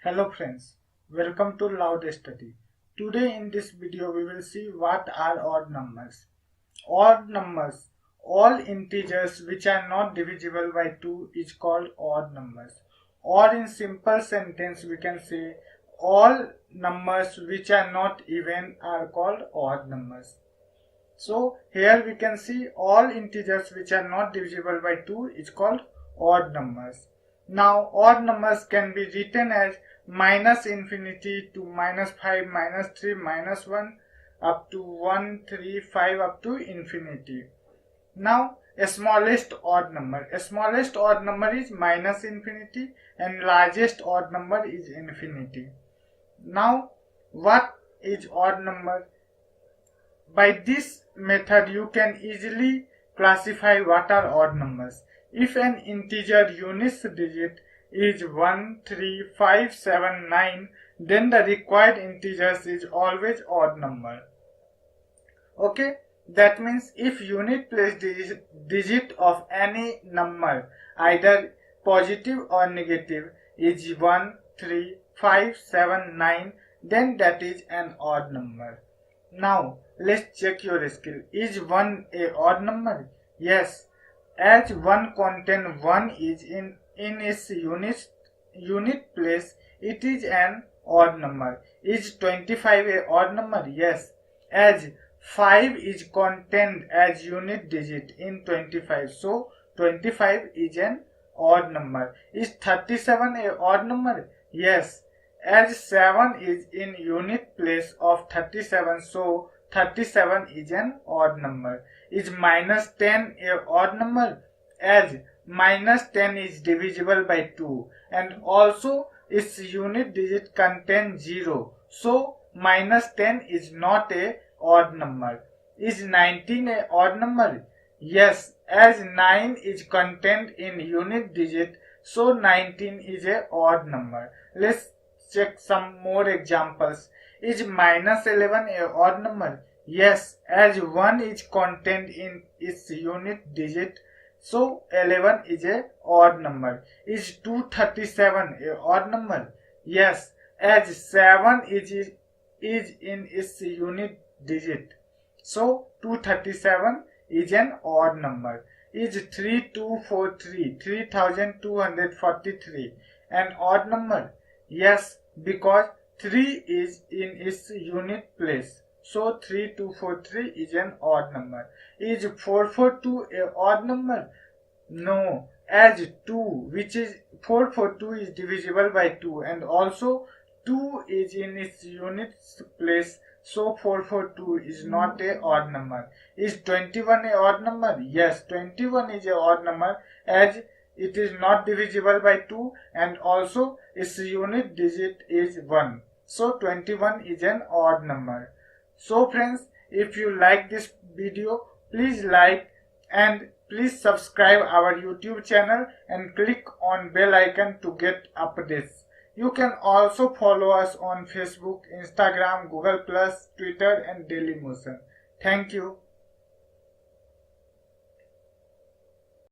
Hello friends, welcome to Loud Study. Today in this video we will see what are odd numbers. Odd numbers, all integers which are not divisible by 2 is called odd numbers. Or in simple sentence we can say all numbers which are not even are called odd numbers. So here we can see all integers which are not divisible by 2 is called odd numbers. Now odd numbers can be written as minus infinity to minus 5, minus 3, minus 1 up to 1, 3, 5 up to infinity. Now a smallest odd number. A smallest odd number is minus infinity and largest odd number is infinity. Now what is odd number? By this method you can easily classify what are odd numbers. If an integer units digit is 1, 3, 5, 7, 9, then the required integers is always odd number. Okay, that means if unit place digit of any number, either positive or negative, is 1, 3, 5, 7, 9, then that is an odd number. Now let's check your skill. Is 1 a odd number? Yes, as 1 contain 1 is in its unit place, it is an odd number. Is 25 a odd number? Yes, as 5 is contained as unit digit in 25, so 25 is an odd number. Is 37 a odd number? Yes, as 7 is in unit place of 37, so 37 is an odd number. Is minus 10 a odd number? As minus 10 is divisible by 2 and also its unit digit contains 0, so minus 10 is not a odd number. Is 19 a odd number? Yes, as 9 is contained in unit digit, so 19 is a odd number. Let's check some more examples. Is minus 11 a odd number? Yes, as 1 is contained in its unit digit, so 11 is a odd number. Is 237 a odd number? Yes, as 7 is in its unit digit, so 237 is an odd number. Is 3243 an odd number? Yes, because 3 is in its unit place, so 3243 is an odd number. Is 442 a odd number? No, as 2 which is 442 is divisible by 2 and also 2 is in its unit place, so 442 is not a odd number. Is 21 a odd number? Yes, 21 is a odd number as it is not divisible by 2 and also its unit digit is 1. So 21 is an odd number. So friends, if you like this video, please like and please subscribe our YouTube channel and click on bell icon to get updates. You can also follow us on Facebook, Instagram, Google+, Twitter and Dailymotion. Thank you.